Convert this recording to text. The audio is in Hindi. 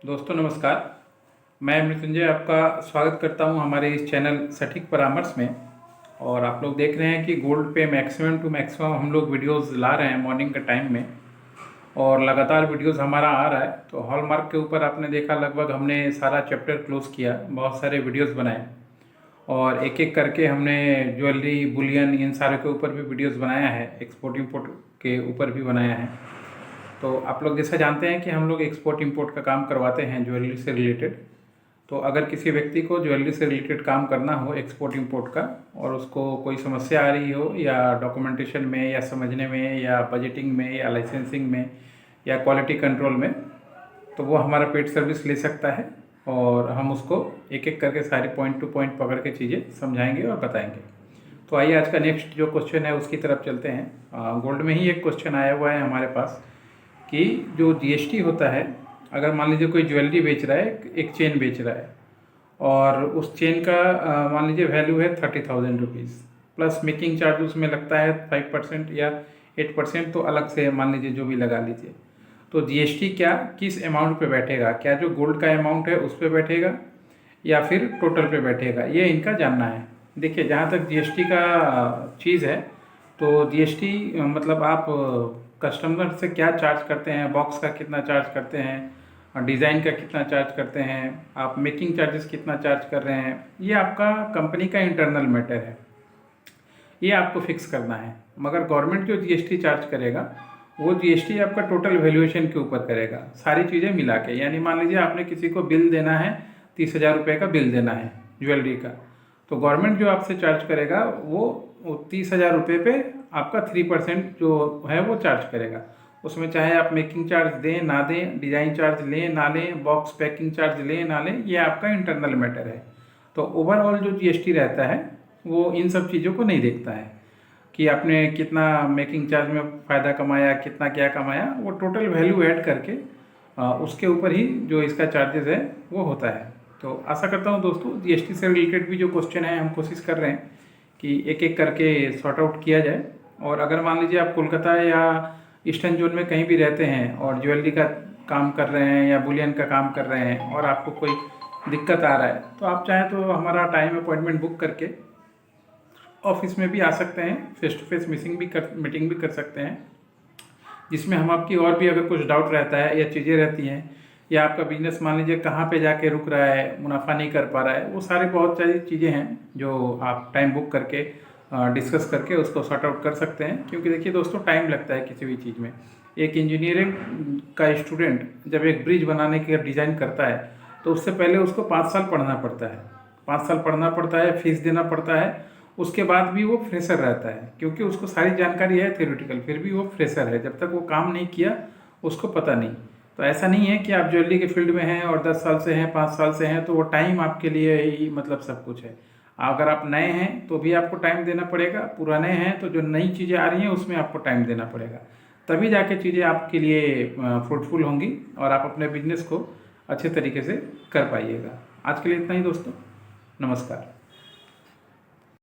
दोस्तों नमस्कार। मैं मृत्युंजय आपका स्वागत करता हूं हमारे इस चैनल सटीक परामर्श में। और आप लोग देख रहे हैं कि गोल्ड पे मैक्सिमम टू मैक्सिमम हम लोग वीडियोस ला रहे हैं मॉर्निंग के टाइम में, और लगातार वीडियोस हमारा आ रहा है। तो हॉलमार्क के ऊपर आपने देखा लगभग हमने सारा चैप्टर क्लोज किया, बहुत सारे वीडियोज़ बनाए और एक एक करके हमने ज्वेलरी, बुलियन, इन सारे के ऊपर भी वीडियोज़ बनाया है, एक्सपोर्ट इम्पोर्ट के ऊपर भी बनाया है। तो आप लोग जैसा जानते हैं कि हम लोग एक्सपोर्ट इंपोर्ट का काम करवाते हैं ज्वेलरी से रिलेटेड। तो अगर किसी व्यक्ति को ज्वेलरी से रिलेटेड काम करना हो एक्सपोर्ट इंपोर्ट का, और उसको कोई समस्या आ रही हो या डॉक्यूमेंटेशन में या समझने में या बजटिंग में या लाइसेंसिंग में या क्वालिटी कंट्रोल में, तो वो हमारा पेड सर्विस ले सकता है और हम उसको एक एक करके सारे पॉइंट टू पॉइंट पकड़ के चीज़ें समझाएंगे और बताएंगे। तो आइए आज का नेक्स्ट जो क्वेश्चन है उसकी तरफ चलते हैं। गोल्ड में ही एक क्वेश्चन आया हुआ है हमारे पास कि जो जीएसटी होता है, अगर मान लीजिए कोई ज्वेलरी बेच रहा है, एक चेन बेच रहा है और उस चेन का मान लीजिए वैल्यू है 30,000 रुपीज़, प्लस मेकिंग चार्ज उसमें लगता है 5% या 8%, तो अलग से मान लीजिए जो भी लगा लीजिए। तो जीएसटी क्या किस अमाउंट पे बैठेगा, क्या जो गोल्ड का अमाउंट है उस पे बैठेगा या फिर टोटल पे बैठेगा, ये इनका जानना है। देखिए, जहाँ तक जीएसटी का चीज़ है, तो जीएसटी मतलब आप कस्टमर से क्या चार्ज करते हैं, बॉक्स का कितना चार्ज करते हैं, डिज़ाइन का कितना चार्ज करते हैं, आप मेकिंग चार्जेस कितना चार्ज कर रहे हैं, ये आपका कंपनी का इंटरनल मैटर है, ये आपको फिक्स करना है। मगर गवर्नमेंट जो जीएसटी चार्ज करेगा वो जीएसटी आपका टोटल वैल्यूएशन के ऊपर करेगा, सारी चीज़ें मिला के। यानी मान लीजिए आपने किसी को बिल देना है, 30,000 रुपये का बिल देना है ज्वेलरी का, तो गवर्नमेंट जो आपसे चार्ज करेगा वो 30,000 रुपये पे आपका 3% जो है वो चार्ज करेगा। उसमें चाहे आप मेकिंग चार्ज दें ना दें, डिज़ाइन चार्ज लें ना लें, बॉक्स पैकिंग चार्ज लें ना लें, ये आपका इंटरनल मैटर है। तो ओवरऑल जो जीएसटी रहता है वो इन सब चीज़ों को नहीं देखता है कि आपने कितना मेकिंग चार्ज में फ़ायदा कमाया, कितना क्या कमाया, वो टोटल वैल्यू ऐड करके उसके ऊपर ही जो इसका चार्जेस है वो होता है। तो आशा करता हूँ दोस्तों, जीएसटी से रिलेटेड भी जो क्वेश्चन है हम कोशिश कर रहे हैं कि एक एक करके सॉर्ट आउट किया जाए। और अगर मान लीजिए आप कोलकाता या ईस्टर्न जोन में कहीं भी रहते हैं और ज्वेलरी का काम कर रहे हैं या बुलियन का काम कर रहे हैं और आपको कोई दिक्कत आ रहा है, तो आप चाहें तो हमारा टाइम अपॉइंटमेंट बुक करके ऑफिस में भी आ सकते हैं, फेस टू फेस मीटिंग भी कर सकते हैं, जिसमें हम आपकी और भी अगर कुछ डाउट रहता है या चीज़ें रहती हैं, या आपका बिजनेस मान लीजिए कहाँ पे जाके रुक रहा है, मुनाफा नहीं कर पा रहा है, वो सारे बहुत सारी चीज़ें हैं जो आप टाइम बुक करके डिस्कस करके उसको सॉर्ट आउट कर सकते हैं। क्योंकि देखिए दोस्तों, टाइम लगता है किसी भी चीज़ में। एक इंजीनियरिंग का स्टूडेंट जब एक ब्रिज बनाने की डिज़ाइन करता है तो उससे पहले उसको 5 साल पढ़ना पड़ता है, 5 साल पढ़ना पड़ता है, फीस देना पड़ता है, उसके बाद भी वो फ्रेशर रहता है क्योंकि उसको सारी जानकारी है थ्योरेटिकल, फिर भी वो फ्रेशर है, जब तक वो काम नहीं किया उसको पता नहीं। तो ऐसा नहीं है कि आप ज्वेलरी के फील्ड में हैं और 10 साल से हैं, 5 साल से हैं तो वो टाइम आपके लिए ही मतलब सब कुछ है। अगर आप नए हैं तो भी आपको टाइम देना पड़ेगा, पुराने हैं तो जो नई चीज़ें आ रही हैं उसमें आपको टाइम देना पड़ेगा, तभी जाके चीज़ें आपके लिए फ्रूटफुल होंगी और आप अपने बिजनेस को अच्छे तरीके से कर पाइएगा। आज के लिए इतना ही दोस्तों, नमस्कार।